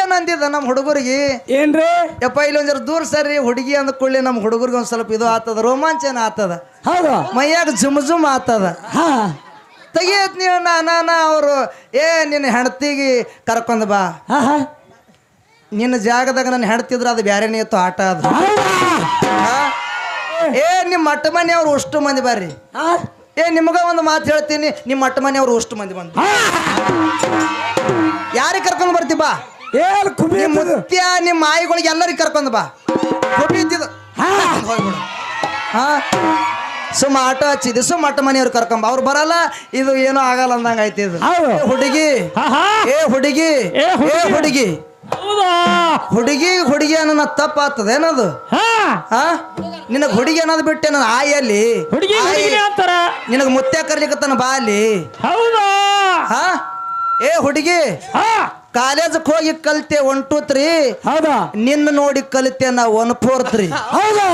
ಏನಂದಿದ ನಮ್ಮ ಹುಡುಗರಿಗೆ ಏನ್ರಿ ಯಪ್ಪ ಇಲ್ಲೊಂದ್ ಜರ ದೂರ ಸರಿ ಹುಡುಗಿ ಅಂದ ಕೂಡಲೇ ನಮ್ಮ ಹುಡುಗರಿಗೆ ಒಂದ್ ಸ್ವಲ್ಪ ಇದು ಆತದ ರೋಮಾಂಚನ ಆತದ ಹೌದು ಮೈಯಾಗ ಜುಮ್ ಆತದ ಹಾ ತೆಗಿಯತ್ ನೀವು ಅವರು ನಿನ್ನ ಹೆಂಡತಿಗೆ ಕರ್ಕೊಂಡ್ ಬಾ ಹಾ ಹಾ ನಿನ್ನ ಜಾಗದಾಗ ನನ್ನ ಹೆಣ್ತಿದ್ರ ಅದು ಬ್ಯಾರೆನೇ ಇತ್ತು ಆಟ ಅದು ನಿಮ್ಮ ಮಟ್ಟ ಮನೆಯವ್ರು ಅಷ್ಟು ಮಂದಿ ಬರ್ರಿ ನಿಮ್ಗ ಒಂದು ಮಾತು ಹೇಳ್ತೀನಿ ನಿಮ್ಮ ಮಟ್ಟ ಮನೆಯವ್ರು ಅಷ್ಟು ಮಂದಿ ಬಂದು ಯಾರಿಗೆ ಕರ್ಕೊಂಡು ಬರ್ತಿ ಬಾ ಮುತ್ಯ ನಿಮ್ಮ ಮಾಯಿಗಳಿಗೆ ಎಲ್ಲರಿಗೆ ಕರ್ಕೊಂಡ್ ಬಾ ಹೋಗ್ಬಿಡು ಸುಮ್ಮ ಆಟೋ ಹಚ್ಚಿದ್ದೆ ಸುಮ್ಮ ಮಟ್ಟ ಮನೆಯವ್ರು ಕರ್ಕೊಂಬ ಅವ್ರು ಬರಲ್ಲ ಇದು ಏನೋ ಆಗಲ್ಲ ಅಂದಂಗ ಆಯ್ತು ಇದು ಹುಡುಗಿ ಹುಡುಗಿ ಹುಡುಗಿ ಹುಡುಗಿ ಅನ್ನೋ ತಪ್ಪ ಆಗ್ತದ ಏನದು ನಿನಗ್ ಹುಡುಗಿ ಅನ್ನೋದು ಬಿಟ್ಟೆ ನನ್ನ ಆಯಲ್ಲಿ ನಿನಗ್ ಮುತ್ಯ ಕರ್ಲಿಕ್ಕತ್ತಾನ ಬಾ ಅಲ್ಲಿ ಹುಡುಗಿ ಕಾಲೇಜಕ್ ಹೋಗಿ ಕಲಿತೆ 1 2 3 ಹೌದಾ ನಿನ್ನ ನೋಡಿ ಕಲಿತೆ ನಾ 1 4 3 ಹೌದಾ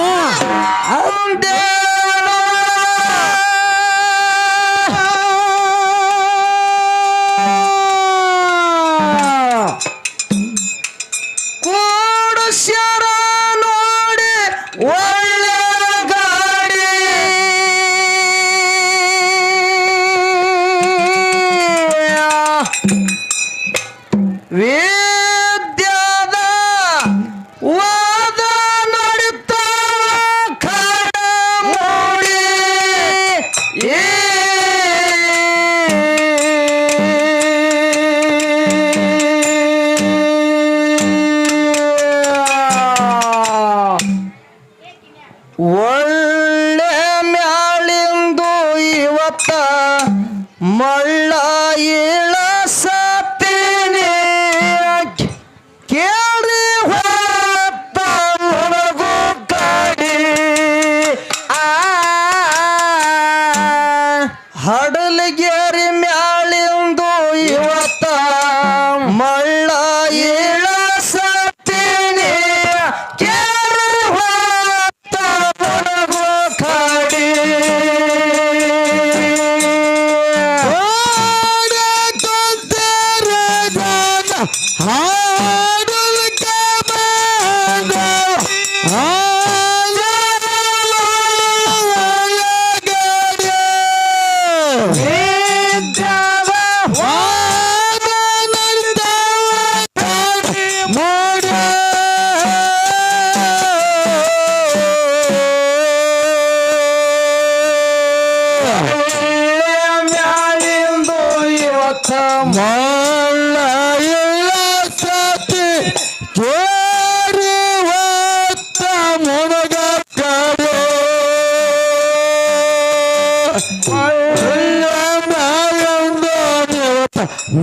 ಒಳ್ಳೆ ಮ್ಯಾಳಿಂದು ಇವತ್ತ ಮಳ್ಳ ಇಳಸತೀನಿ ಕೇಳಿ ಹೊತ್ತ ಮುಳುಗು ಕಡಿ ಹಡಲಗೇರಿ ಮ್ಯಾಳಿಂದು ಇವತ್ತ ಮಳ್ಳ ಇಳಸತೀನಿ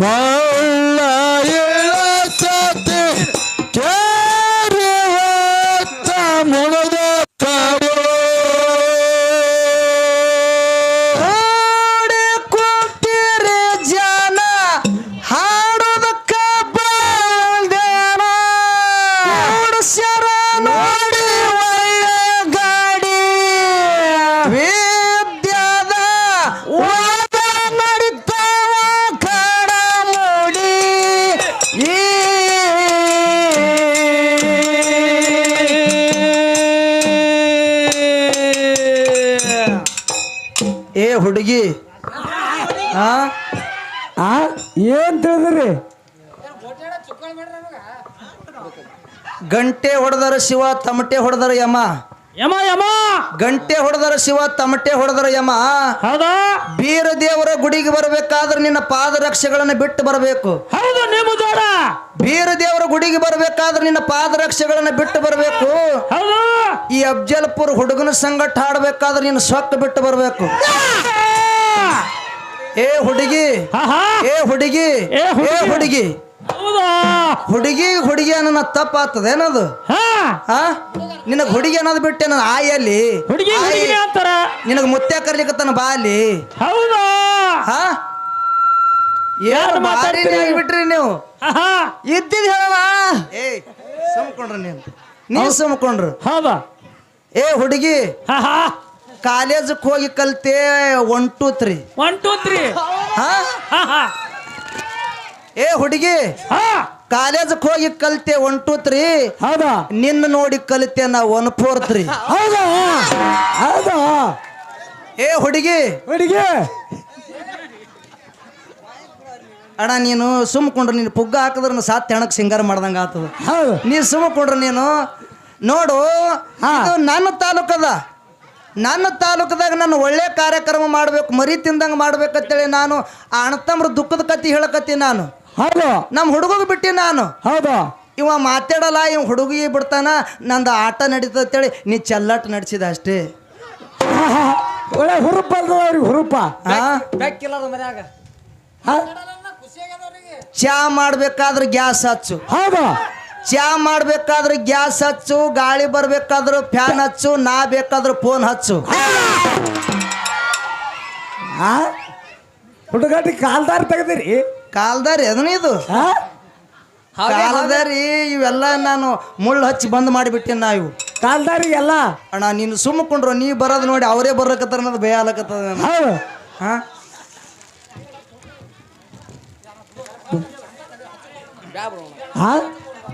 ಮಳ್ಳ ಇಳಸತಿ ಕೇರಿ ಹೊತ್ತ ಮುಳುಗ ಹಾಡಿ ಕೂತಿರಿ ಜನ ಹಾಡೋದಕ್ಕ ಬಂದೇನ ಹುಡುಸ್ಯರ ನೋಡಿ ಒಳ್ಳೆ ಗಾಡಿ ವಿದ್ಯಾದ ವಾದ ನಡಿತಾವ ಕಡ ಮೂಡಿ ಹುಡುಗಿ ಏನ್ ತಿಳಿದ್ರಿ ಗಂಟೆ ಹೊಡೆದರ ಶಿವ ತಮಟೆ ಹೊಡೆದರ ಯಮ ಯಮ ಯಮ ಗಂಟೆ ಹೊಡೆದರ ಶಿವ ತಮಟೆ ಹೊಡೆದರ ಯಮ ಹೌದಾ ಬೀರ ದೇವರ ಗುಡಿಗೆ ಬರಬೇಕಾದ್ರೆ ನಿನ್ನ ಪಾದರಕ್ಷೆಗಳನ್ನು ಬಿಟ್ಟು ಬರಬೇಕು ಹೌದು ನಿಮ್ಮ ಜೋಡ ಬೀರ ದೇವರ ಗುಡಿಗೆ ಬರಬೇಕಾದ್ರೆ ನಿನ್ನ ಪಾದರಕ್ಷೆಗಳನ್ನು ಬಿಟ್ಟು ಬರಬೇಕು ಹೌದು ಈ ಅಫ್ಜಲ್ಪುರ್ ಹುಡುಗನ ಸಂಗಟ ಹಾಡಬೇಕಾದ್ರೆ ನಿನ್ನ ಸೊಕ್ಕ ಬಿಟ್ಟು ಬರಬೇಕು ಹುಡುಗಿ ಹುಡುಗಿ ಹುಡುಗಿ ಹುಡುಗಿ ಹುಡುಗಿ ಅನ್ನೋ ತಪ್ಪ ಆಗ್ತದೆ ಏನದು ನಿನಗ್ ಹುಡುಗಿ ಅನ್ನೋದು ಬಿಟ್ಟೆ ನನ್ನ ಆಯಲ್ಲಿ ನಿನಗ್ ಮುತ್ಯ ಕರ್ಲಿಕ್ಕತ್ತಾನ ಬಾ ಅಲ್ಲಿ ಬಿಟ್ರಿ ನೀವು ಇದ್ದಿದ್ ಹೇಳವ ಸುಮ್ಕೊಂಡ್ರಿ ನೀವು ಸುಮ್ಕೊಂಡ್ರು ಹೌದಾ ಹುಡುಗಿ ಕಾಲೇಜಕ್ ಹೋಗಿ ಕಲ್ತೆ 1 2 3 1 2 3 ಹುಡುಗಿ ಕಾಲೇಜಕ್ಕೆ ಹೋಗಿ ಕಲಿತೆ 1 2 3 ಹೌದಾ ನಿನ್ನ ನೋಡಿ ಕಲಿತೆ ನಾ 1 4 3 ಹೌದಾ ಹೌದಾ ಏ ಹುಡುಗಿ ಹುಡುಗಿ ಅಣ್ಣ ನೀನು ಸುಮ್ಕೊಂಡ್ರೆ ನೀನು ಪುಗ್ಗ ಹಾಕಿದ್ರೆ ಸಾತ್ ಹೆಣಕ್ ಸಿಂಗಾರ ಮಾಡ್ದಂಗೆ ಆಗ್ತದ. ಹೌದು ನೀ ಸುಮ್ಕೊಂಡ್ರೆ ನೀನು ನೋಡು ಇದು ನನ್ನ ತಾಲೂಕದ. ನನ್ನ ತಾಲೂಕದಾಗ ನಾನು ಒಳ್ಳೆ ಕಾರ್ಯಕ್ರಮ ಮಾಡ್ಬೇಕು, ಮರಿ ತಿಂದಂಗೆ ಮಾಡ್ಬೇಕಂತೇಳಿ ನಾನು ಆ ಅಣ್ಣತಮ್ರ ದುಃಖದ ಕತ್ತಿ ಹೇಳಕತ್ತಿ ನಾನು. ಹೌದು ನಮ್ಮ ಹುಡುಗಗೆ ಬಿಟ್ಟಿ ನಾನು. ಹೌದು ಇವ ಮಾತಾಡಲ್ಲ, ಇವ ಹುಡುಗಿ ಬಿಡ್ತಾನ, ನಂದು ಆಟ ನಡೀತಂತೇಳಿ ನೀ ಚೆಲ್ಲಾಟ ನಡೆಸಿದ ಅಷ್ಟೇ. ಒಳ್ಳೆ ಹುರುಪ ಅಲ್ದ ಅವ್ರಿಗೆ ಹುರುಪ. ಚಾ ಮಾಡ್ಬೇಕಾದ್ರೆ ಗ್ಯಾಸ್ ಹಚ್ಚು, ಹೌದು ಚಾ ಮಾಡ್ಬೇಕಾದ್ರೆ ಗ್ಯಾಸ್ ಹಚ್ಚು, ಗಾಳಿ ಬರ್ಬೇಕಾದ್ರೆ ಫ್ಯಾನ್ ಹಚ್ಚು, ನಾ ಬೇಕಾದ್ರೆ ಫೋನ್ ಹಚ್ಚು. ಹುಡುಗಾಟಿ ಕಾಲ್ದಾರಿ ತೆಗದಿರಿ ಕಾಲ್ದಾರಿ ಅದನ್ನ ಇದು ಕಾಲ್ದಾರಿ ಇವೆಲ್ಲ ನಾನು ಮುಳ್ಳು ಹಚ್ಚಿ ಬಂದ್ ಮಾಡಿಬಿಟ್ಟೆ ನಾ ಇವು ಕಾಲ್ದಾರಿ ಎಲ್ಲ. ಅಣ್ಣ ನೀನು ಸುಮ್ಮಕೊಂಡ್ರು ನೀ ಬರೋದು ನೋಡಿ ಅವರೇ ಬರ್ಲಕತ್ತಾರ ಅನ್ನೋದು ಭಯ ಆಗ್ಲಕತ್ತದ. ಹೌದು ಹಾ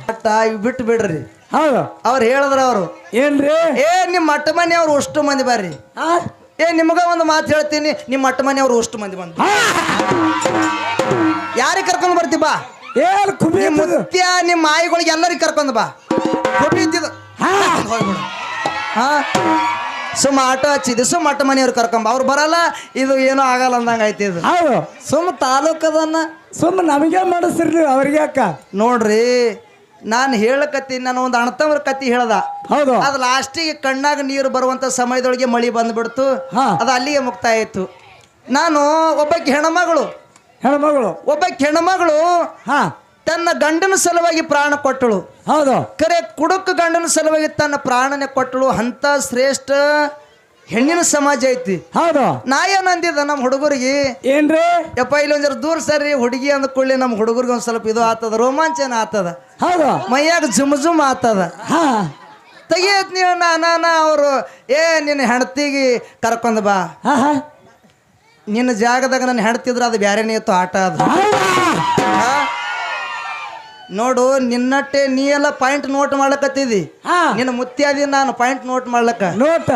ಬಟ್ ಇವ್ ಬಿಟ್ಟು ಬಿಡ್ರಿ. ಹೌದು ಅವ್ರು ಹೇಳಿದ್ರ ಅವರು ಏನ್ರಿ ಏ ನಿಮ್ಮ ಮಟ್ಟ ಮನೆ ಅವ್ರು ಅಷ್ಟು ಮಂದಿ ಬರ್ರಿ. ಏ ನಿಮ್ಗ ಒಂದು ಮಾತು ಹೇಳ್ತೀನಿ, ನಿಮ್ಮ ಮಟ್ಟ ಮನೆ ಅವ್ರು ಅಷ್ಟು ಮಂದಿ ಬಂದು ಯಾರಿಗೆ ಕರ್ಕೊಂಡು ಬರ್ತಿ ಬಾ. ಏನ್ ಕುಬಿ ಮುತ್ಯ ನಿಮ್ಮ ಮಾಯಿಗಳಿಗೆ ಎಲ್ಲರಿಗೆ ಕರ್ಕೊಂಡು ಬಾ. ಕೊಟ್ಟಿದ್ದ ಹಾ ಸುಮ್ಮ ಆಟೋ ಹಚ್ಚಿದ್ದು ಸುಮ್ಮ ಮಟ್ಟ ಮನೆಯವ್ರು ಕರ್ಕೊಂಬ. ಅವ್ರು ಬರಲ್ಲ, ಇದು ಏನೋ ಆಗಲ್ಲ ಅಂದಂಗೆ ಐತಿ. ಇದು ಹೌದು ಸುಮ್ಮ ತಾಲೂಕದನ್ನ ಸುಮ್ಮ ನಮಗೆ ಮಾಡಿಸ್ರಿ ನೀವು ಅವ್ರಿಗೆ ಅಕ್ಕ. ನೋಡ್ರಿ ನಾನು ಹೇಳಕತ್ತೀನಿ, ನಾನು ಒಂದು ಅಣ್ಣತವ್ರ ಕತ್ತಿ ಹೇಳ್ದ. ಹೌದು ಅದು ಲಾಸ್ಟಿಗೆ ಕಣ್ಣಾಗ ನೀರು ಬರುವಂತ ಸಮಯದೊಳಗೆ ಮಳಿ ಬಂದ್ಬಿಡ್ತು. ಅದು ಅಲ್ಲಿಗೆ ಮುಕ್ತಾಯ ಆಯ್ತು. ನಾನು ಒಬ್ಬಕ್ಕೆ ಹೆಣ್ಮಗಳು ಹಾ ತನ್ನ ಗಂಡನ ಸಲುವಾಗಿ ಪ್ರಾಣ ಕೊಟ್ಟಳು. ಹೌದು ಕರೆ ಕುಡುಕ ಗಂಡನ ಸಲುವಾಗಿ ತನ್ನ ಪ್ರಾಣನೇ ಕೊಟ್ಟಳು. ಅಂತ ಶ್ರೇಷ್ಠ ಹೆಣ್ಣಿನ ಸಮಾಜ ಐತಿ. ಹೌದು ನಾ ಏನಂದಿದ್ದ ನಮ್ಮ ಹುಡುಗರಿಗೆ, ಏನ್ರಿ ಯಪ್ಪ ಇಲ್ಲೊಂದ್ ಜರ ದೂರ ಸರಿ ಹುಡುಗಿ ಅಂದ್ಕೊಳ್ಳಿ ನಮ್ಮ ಹುಡುಗರಿಗೆ ಒಂದ್ ಸ್ವಲ್ಪ ಇದು ಆತದ, ರೋಮಾಂಚನ ಆತದ, ಹೌದು ಮೈಯಾಗ ಜುಮ್ ಆತದ. ಹಾ ತೆಗಿಯತ್ ನೀವು ನಾನ ಅವರು ನಿನ್ನ ಹೆಂಡತಿಗೆ ಕರ್ಕೊಂಡ್ ಬಾ, ಹಾ ಹಾ ನಿನ್ನ ಜಾಗದಾಗ ನನ್ನ ಹೆಣ್ತಿದ್ರ ಅದು ಬ್ಯಾರೇನೇ ಇತ್ತು ಆಟ ಅದು. ನೋಡು ನಿನ್ನಟ್ಟೆ ನೀ ಎಲ್ಲ ಪಾಯಿಂಟ್ ನೋಟ್ ಮಾಡ್ಲಕತ್ತಿದಿ, ನಿನ್ನ ಮುತ್ಯಾದಿ ನಾನು ಪಾಯಿಂಟ್ ನೋಟ್ ಮಾಡ್ಲಕ್ಕ. ನೋಟ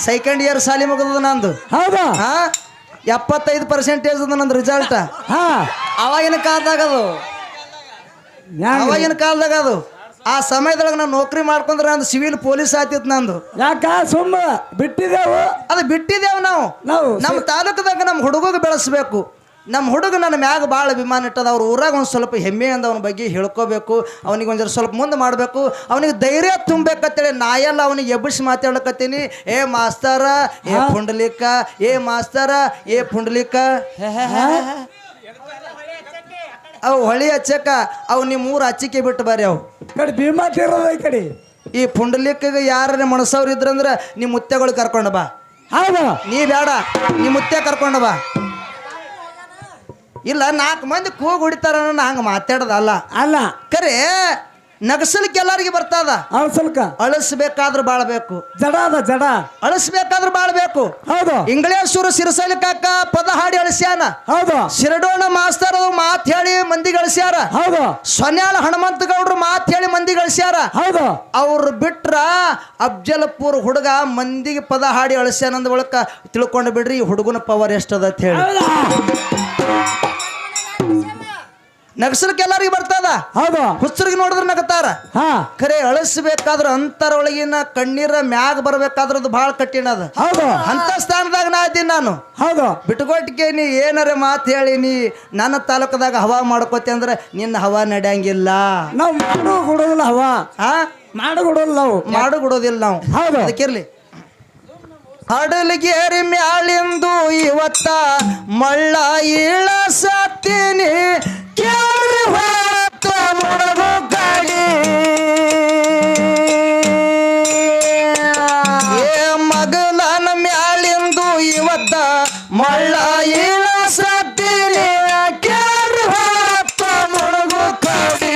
2nd ಇಯರ್ ಸಾಲಿ ಮುಗಿದ ನಂದು. ಹೌದಾ 75% ನಂದು ರಿಸಲ್ಟ್. ಹಾ ಅವಾಗಿನ ಕಾಲದಾಗ ಅದು ಆ ಸಮಯದೊಳಗೆ ನಾನು ನೌಕರಿ ಮಾಡ್ಕೊಂಡ್ರೆ ನಂದು ಸಿವಿಲ್ ಪೊಲೀಸ್ ಆತಿತ್ತು ನಂದು. ಯಾಕ ಸುಮ್ಮ ಬಿಟ್ಟಿದ್ದೇವು, ಅದು ಬಿಟ್ಟಿದ್ದೇವು ನಾವು. ನಮ್ಮ ತಾಲೂಕದಾಗ ನಮ್ಮ ಹುಡುಗ ಬೆಳೆಸ್ಬೇಕು. ನಮ್ಮ ಹುಡುಗ ನನ್ನ ಮ್ಯಾಗ ಭಾಳ ಅಭಿಮಾನ ಇಟ್ಟದ. ಅವ್ರ ಊರಾಗ ಒಂದು ಸ್ವಲ್ಪ ಹೆಮ್ಮೆಯಿಂದ ಅವನ ಬಗ್ಗೆ ಹೇಳ್ಕೋಬೇಕು, ಅವನಿಗೆ ಒಂದು ಸ್ವಲ್ಪ ಮುಂದೆ ಮಾಡಬೇಕು, ಅವನಿಗೆ ಧೈರ್ಯ ತುಂಬಬೇಕಂತೇಳಿ ನಾಯೆಲ್ಲ ಅವನಿಗೆ ಎಬ್ಬಿಸಿ ಮಾತಾಡ್ಲಕತ್ತೀನಿ. ಏ ಮಾಸ್ತರ ಏ ಪುಂಡಲಿಕ, ಏ ಮಾಸ್ತರ ಏ ಪುಂಡಲಿಕ, ಅವು ಹೊಳಿ ಹಚ್ಚಕ ಅವು ನಿಮ್ಮ ಊರು ಹಚ್ಚಿಕೆ ಬಿಟ್ಟು ಬರ್ರಿ. ಅವು ಕಡೆ ಭೀಮಾ ತೀರದ ಈ ಕಡೆ ಈ ಪುಂಡಲಿಕಗೆ ಯಾರ ಮನಸ್ಸವ್ರು ಇದ್ರಂದ್ರೆ ನಿಮ್ಮ ಮುತ್ತೆಗಳು ಕರ್ಕೊಂಡು ಬಾ. ಹೌದು ನೀ ಬೇಡ, ನಿಮ್ಮ ಮುತ್ತೆ ಕರ್ಕೊಂಡು ಬಾ. ಇಲ್ಲ 4 ಮಂದಿ ಕೂಗು ಹೊಡಿತಾರ ಹಂಗೆ ಮಾತಾಡೋದಲ್ಲ. ಅಲ್ಲ ಕರೆ ನಗಸಲಿಕ್ಕೆ ಎಲ್ಲರಿಗೆ ಬರ್ತದ. ಅಳಿಸ್ಬೇಕಾದ್ರೆ ಬಾಳ್ಬೇಕು, ಜಡ ಅಳಿಸ್ಬೇಕಾದ್ರೆ ಬಾಳ್ಬೇಕು. ಹೌದು ಇಂಗ್ಲೇಶ್ವರ ಸಿರಸಲಿ ಕಾಕ ಪದ ಹಾಡಿ ಅಳಿಸ್ಯಾನ. ಹೌದು ಶಿರಡೋಣ ಮಾಸ್ತರ್ ಮಾತ್ ಹೇಳಿ ಮಂದಿ ಗಳಿಸ್ಯಾರ. ಹೌದು ಸೊನ್ಯಾಳ ಹನುಮಂತ ಗೌಡ್ರು ಮಾತ್ ಹೇಳಿ ಮಂದಿ ಗಳಿಸ್ಯಾರ. ಹೌದು ಅವ್ರು ಬಿಟ್ರ ಅಫ್ಜಲ್ಪುರ್ ಹುಡುಗ ಮಂದಿಗೆ ಪದ ಹಾಡಿ ಅಳಿಸ್ಯಾನ ಅಂದ ಒಳಕ ತಿಳ್ಕೊಂಡು ಬಿಡ್ರಿ ಈ ಹುಡುಗನ ಪವರ್ ಎಷ್ಟದ ಅಂತ ಹೇಳಿ. ನಗಸಲಿಕ್ಕೆ ಎಲ್ಲರಿಗೆ ಬರ್ತದ. ಹೌದು ಹುಚ್ಚರಿಗೆ ನೋಡಿದ್ರೆ ನಗತಾರ. ಖರೆ ಅಳಿಸ್ಬೇಕಾದ್ರ ಅಂತರೊಳಗಿನ ಕಣ್ಣೀರ ಮ್ಯಾಗ ಬರ್ಬೇಕಾದ್ರ ಅದು ಬಹಳ ಕಠಿಣ ಅದ. ಹೌದು ಅಂತ ಸ್ಥಾನದಾಗ ನಾ ಇದ್ದೀನಿ ನಾನು. ಹೌದು ಬಿಟ್ಕೊಟ್ಟಿಗೆ ನೀ ಏನಾರ ಮಾತು ಹೇಳಿ ನೀ ನನ್ನ ತಾಲೂಕದಾಗ ಹವಾ ಮಾಡ್ಕೋತಿ ಅಂದ್ರೆ ನಿನ್ನ ಹವಾ ನಡೆಯಂಗಿಲ್ಲ. ನಾವು ಮಾಡು ಕೊಡೋದಿಲ್ಲ, ಹವಾ ಮಾಡು ಕೊಡೋದಿಲ್ಲ ನಾವು. ಹೌದು ಅದಕ್ಕಿರ್ಲಿ. ಅಡಲಿಗೇರಿ ಮ್ಯಾಳಿಂದು ಇವತ್ತ ಮಳ್ಳ ಇಳ ಸತ್ತೀನಿ ಮುಳುಗು ಗಾಡಿ ಮಗಲನ ಮ್ಯಾಳಿಂದು ಇವತ್ತ ಮಳ್ಳ ಇಳ ಸತ್ತೀನಿ ಮುಳುಗು ಗಾಡಿ.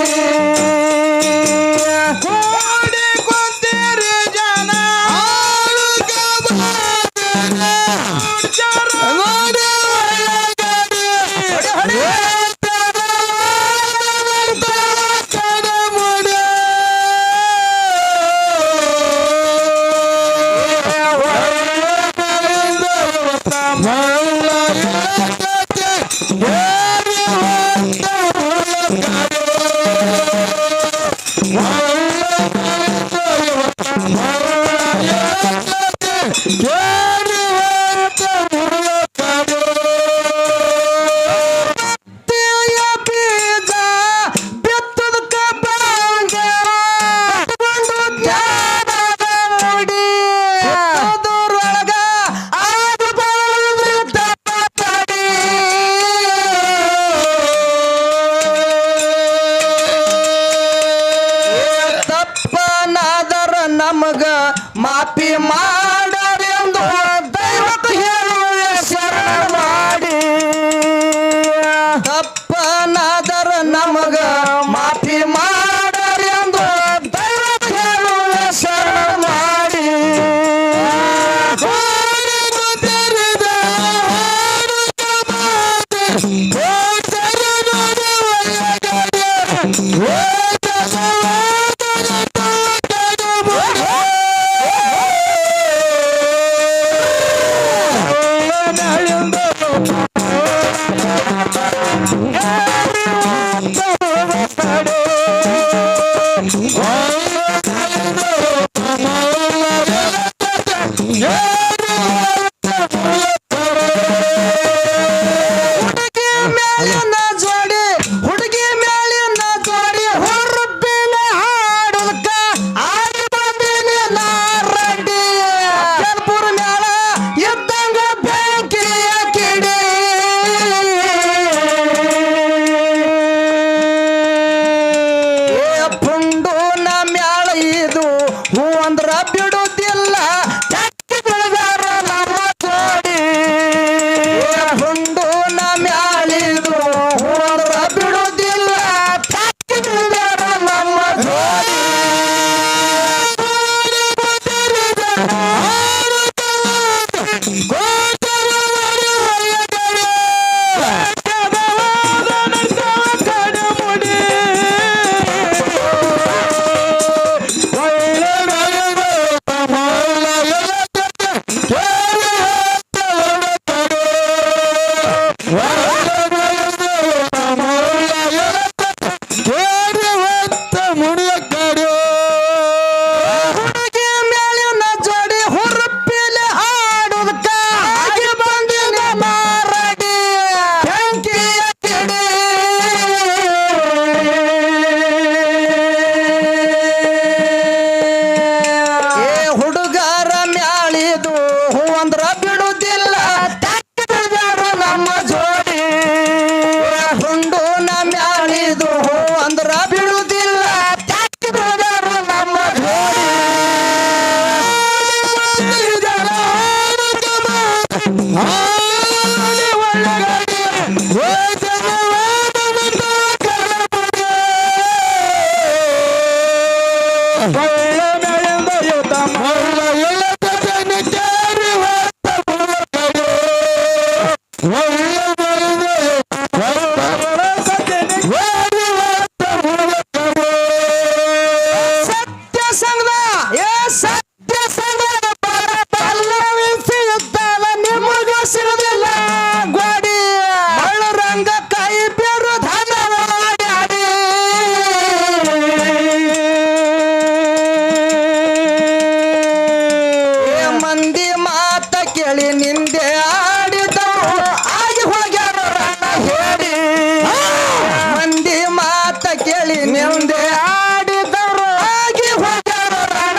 ಮಾಫಿ ಮಾಡರೆಂದು ದೈವಕ್ಕೆ ಹೇಳುವ ಶರಣ ಮಾಡಿ ತಪ್ಪನಾದರ ನಮಗ ಮಾಫಿ ಮಾಡರೆಂದು ದೈವಕ್ಕೆ ಹೇಳುವ ಶರಣ ಮಾಡಿ ಬಿಡುತ್ತಿಲ್ಲ ನಮ್ಮ ಜೋಡಿ ಹುಂಡು ಮ್ಯಾಳಿದು ಬಿಡುತ್ತಿಲ್ಲ ನಮ್ಮ ಜೋಡಿ ನಮ್ಮ ಜೋಡಿ ಹುಂಡು ಮ್ಯಾಳಿದು ಅಂದ್ರ ಬಿಡುವುದಿಲ್ಲ ನಮ್ಮ ಜೋಡಿ ನಿಂದೆ ಆಡಿದವರು ಆಗಿ ಹೋಗ್ಯಾರ ರಣ ಹೇಳಿ ಮಂದಿ ಮಾತ ಕೇಳಿ ನಿಂದೆ ಆಡಿದವರು ಆಗಿ ಹೋಗ್ಯಾರ ರಣ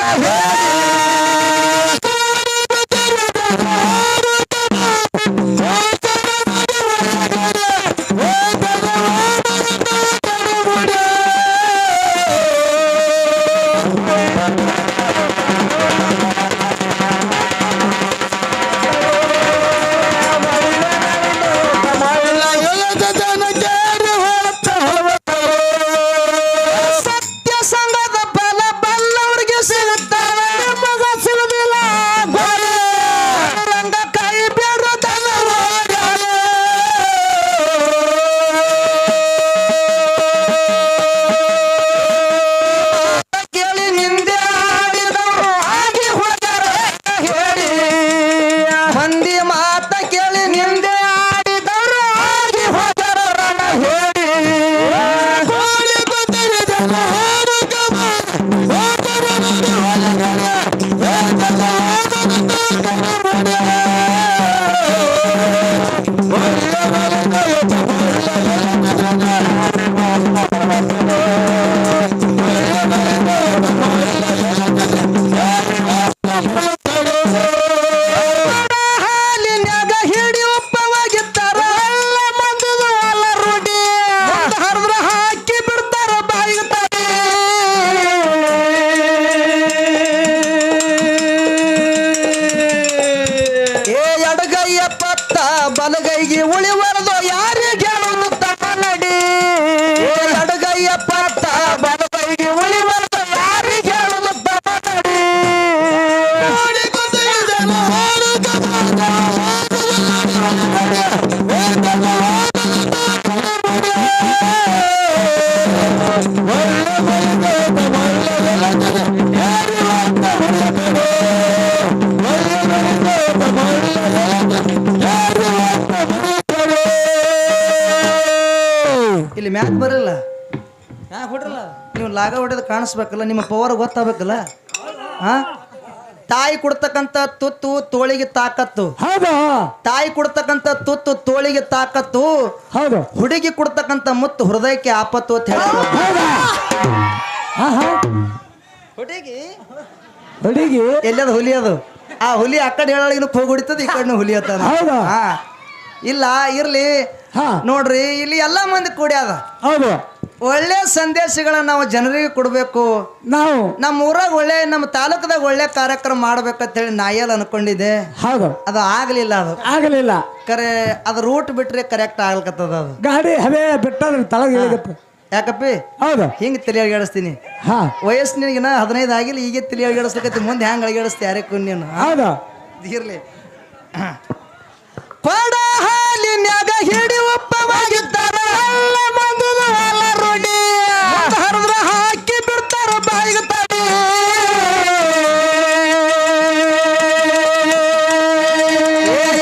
ಹಾಕಿ ಬಿಡ್ತಾರ ಬಾಯಿಗೆ ನೀವು ಲಾಗ ಹೊಡೆದು ಕಾಣಿಸ್ಬೇಕಲ್ಲ, ನಿಮ್ಮ ಪವರ್ ಗೊತ್ತಾಗಬೇಕಲ್ಲ. ಹಾ, ತಾಯಿ ಕೊಡ್ತಕ್ಕಂಥ ತುತ್ತು ತೋಳಿಗೆ ತಾಕತ್ತು. ಹೌದು ತಾಯಿ ಕೊಡ್ತಕ್ಕಂಥ ತುತ್ತು ತೋಳಿಗೆ ತಾಕತ್ತು. ಹೌದು ಹುಡುಗಿ ಕೊಡ್ತಕ್ಕಂಥ ಮುತ್ತು ಹೃದಯಕ್ಕೆ ಆಪತ್ತು ಅಂತ ಹೇಳ್ತಾರೆ. ಹೌದಾ ಹಾ ಹಾ ಹುಡುಗಿ ಹುಡುಗಿ ಎಲ್ಲದ ಹುಲಿ ಅದು. ಆ ಹುಲಿ ಆ ಕಡೆ ಹೇಳೋಳಿಗೆ ಹೋಗಿ ಹೊಡಿತದ, ಈ ಕಡೆ ಹುಲಿ ಅತ್ತ. ಹೌದಾ ಹಾ ಇಲ್ಲ ಇರ್ಲಿ ಹಾ ನೋಡ್ರಿ, ಇಲ್ಲಿ ಎಲ್ಲಾ ಮಂದಿ ಕೂಡ್ಯಾದ. ಹೌದು ಒಳ್ಳೆ ಸಂದೇಶಗಳನ್ನ ನಾವು ಜನರಿಗೆ ಕೊಡ್ಬೇಕು. ನಾವು ನಮ್ಮ ಊರಾಗ ಒಳ್ಳೆ, ನಮ್ಮ ತಾಲೂಕದಾಗ ಒಳ್ಳೆ ಕಾರ್ಯಕ್ರಮ ಮಾಡ್ಬೇಕಂತ ಹೇಳಿ ನಾಯಲ್ ಅನ್ಕೊಂಡಿದ್ದೆ. ಹೌದು ಅದು ಆಗ್ಲಿಲ್ಲ. ಅದು ಆಗಲಿಲ್ಲ. ಕರೆ ಅದು ರೂಟ್ ಬಿಟ್ರೆ ಕರೆಕ್ಟ್ ಆಗ್ಲಕತ್ತದ. ಅದು ಗಾಡಿ ಹವೇ ಬಿಟ್ಟದ್ರೆ ತಳಗ ಇಳಿಗತ್ತ. ಯಾಕಪ್ಪಿ ಹೌದು ಹಿಂಗೆ ತಲೆ ಅಳಗಾಡಿಸ್ತೀನಿ. ಹಾ ವಯಸ್ಸು ನಿನಗಿನ 15 ಆಗಿಲ್ಲ, ಈಗ ತಲೆ ಅಳಗಾಡಿಸ್ಲಿಕ್ಕತ್ತಿ. ಮುಂದೆ ಹ್ಯಾಂಗ ಅಳಗಾಡಿಸ್ತಿ ಯಾರಕ್ಕೂ ನೀನು. ಹೌದು ಇರ್ಲಿ. ಕೊಡ ಹಾಲಿನ್ಯಾಗ ಹಿಡಿ ಉಪ್ಪವಾಗಿದ್ದಾರ ಹರಿದ್ರ ಹಾಕಿ ಬಿಡ್ತಾರ ಬಾಯಿಗೆ ತಡಿ.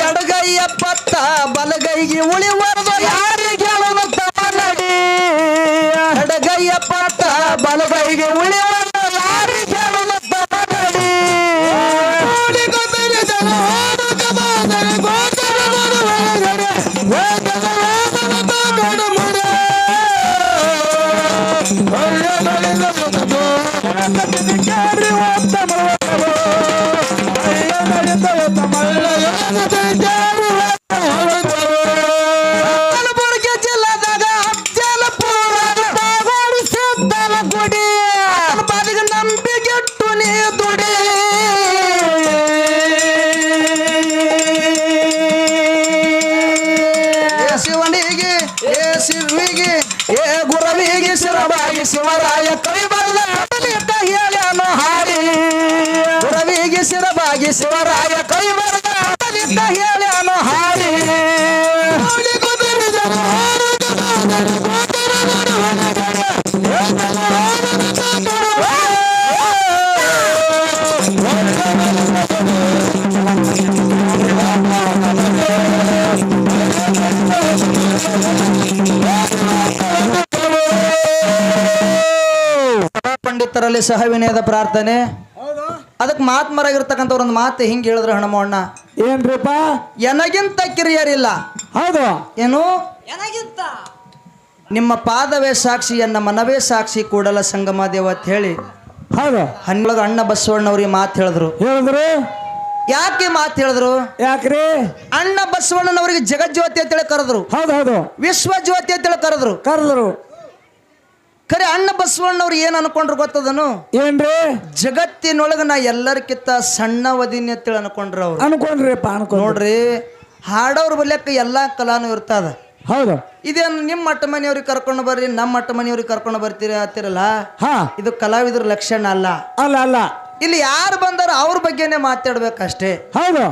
ಎಡಗೈಯ ಪತ್ತ ಬಲಗೈಗೆ ಉಳಿವರ್ದು ಯಾರಿಗೆ ಹೇಳುವಂತ ನಡಿ. ಎಡಗೈಯ ಪತ್ತ ಬಲಗೈಗೆ ಉಳಿವರ್ದು ಯಾರಿಗೆ ಹೇಳುವಂತ ನಡಿ. ಕಲಬುರಗಿ ಜಿಲ್ಲಾದಾಗ ಗುಡಿ ಬಾದಿಗೆ ನಂಬಿಗೆಟ್ಟು ನೀ ದುಡಿ. ಶಿವನಿಗೆ ಶಿವಿಗೆ ಗುರವಿಗೆ ಶಿರವಾಗಿ ಶಿವರಾಯ ಕೈ ಬಲ್ಲ ಹೇಳ್ಯಾನು ಹಾಡಿ. ಗುರವಿಗೆ ಶಿರವಾಗಿ ಶಿವರಾಯ ಕೈ ಬಲ್ಲ ಹೇಳ್ಯಾನು ಹಾಡಿ. ಪಂಡಿತರಲ್ಲಿ ಸಹ ವಿನಯದ ಪ್ರಾರ್ಥನೆ. ಅದಕ್ಕೆ ಮಹಾತ್ಮರಾಗಿರ್ತಕ್ಕಂಥವ್ರ ಒಂದು ಮಾತು ಹಿಂಗೆ ಹೇಳಿದ್ರು ಹಣಮಣ್ಣ, ಏನ್ರಿಪ್ಪ? ಎನಗಿಂತ ಕಿರಿಯರಿಲ್ಲ. ಹೌದು ಏನು ನಿಮ್ಮ ಪಾದವೇ ಸಾಕ್ಷಿ, ಎನ್ನ ಮನವೇ ಸಾಕ್ಷಿ, ಕೂಡಲ ಸಂಗಮ ದೇವ ಅಂತ ಹೇಳಿ ಹೌದು ಹನ್ನೊಳಗ ಅಣ್ಣ ಬಸವಣ್ಣವ್ರಿಗೆ ಮಾತು ಹೇಳಿದ್ರು. ಹೇಳಿದ್ರು ಯಾಕೆ ಮಾತು ಹೇಳಿದ್ರು? ಯಾಕ್ರಿ? ಅಣ್ಣ ಬಸವಣ್ಣನವರಿಗೆ ಜಗಜ್ಯೋತಿ ಅಂತೇಳಿ ಕರೆದ್ರು, ಹೌದು ಹೌದು ವಿಶ್ವ ಜ್ಯೋತಿ ಅಂತೇಳಿ ಕರೆದ್ರು. ಕರೆದ್ರು. ಖರೆ ಅಣ್ಣ ಬಸವಣ್ಣವ್ರು ಏನ್ ಅನ್ಕೊಂಡ್ರು ಗೊತ್ತದನು? ಏನ್ರಿ? ಜಗತ್ತಿನೊಳಗ ನಾ ಎಲ್ಲರಿಗಿಂತ ಸಣ್ಣವದಿನಿ ಅಂತೇಳಿ ಅನ್ಕೊಂಡ್ರ ಅವ್ರು. ಅನ್ಕೊಂಡ್ರಿಪ್ಪ ಅನ್ಕೊಂಡ್ ನೋಡ್ರಿ, ಹಾಡೋರ್ ಬಲ್ಯಕ್ಕ ಎಲ್ಲಾ ಕಲಾನು ಇರ್ತದ. ಹೌದು ಇದೇನು ನಿಮ್ಮ ಮಟ್ಟ ಮನೆಯವ್ರಿಗೆ ಕರ್ಕೊಂಡು ಬರ್ರಿ, ನಮ್ಮ ಮಟ್ಟ ಮನೆಯವ್ರಿಗೆ ಕರ್ಕೊಂಡು ಬರ್ತೀರಿ ಅಂತಿರಲ್ಲ, ಹಾ ಇದು ಕಲಾವಿದ್ರ ಲಕ್ಷಣ ಅಲ್ಲ. ಅಲ್ಲ ಅಲ್ಲ, ಇಲ್ಲಿ ಯಾರು ಬಂದಾರ ಅವ್ರ ಬಗ್ಗೆನೇ ಮಾತಾಡ್ಬೇಕಷ್ಟೇ. ಹೌದು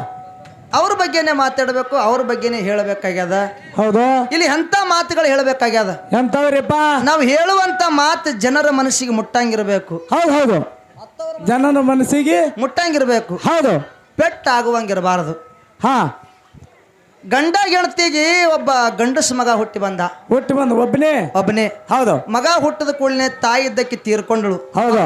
ಅವ್ರ ಬಗ್ಗೆನೇ ಮಾತಾಡ್ಬೇಕು, ಅವ್ರ ಬಗ್ಗೆನೇ ಹೇಳಬೇಕಾಗ್ಯದ. ಹೌದು ಇಲ್ಲಿ ಎಂತ ಮಾತುಗಳು ಹೇಳಬೇಕಾಗ್ಯದ. ಎಂತವ್ರಿಪ್ಪ? ನಾವು ಹೇಳುವಂತ ಮಾತು ಜನರ ಮನಸ್ಸಿಗೆ ಮುಟ್ಟಂಗಿರ್ಬೇಕು. ಹೌದು ಹೌದು, ಜನನ ಮನಸ್ಸಿಗೆ ಮುಟ್ಟಂಗಿರ್ಬೇಕು, ಹೌದು, ಪೆಟ್ಟಾಗುವಂಗಿರಬಾರದು. ಹಾ. ಗಂಡ ಗೆಳತಿಗೆ ಒಬ್ಬ ಗಂಡಸ ಮಗ ಹುಟ್ಟಿ ಬಂದ. ಒಟ್ಟು ಬಂದು ಒಬ್ಬನೇ. ಒಬ್ಬನೇ ಹೌದು. ಮಗ ಹುಟ್ಟದ ಕೂಡಲೇ ತಾಯಿ ಇದ್ದಕ್ಕೆ ತೀರ್ಕೊಂಡಳು. ಹೌದು.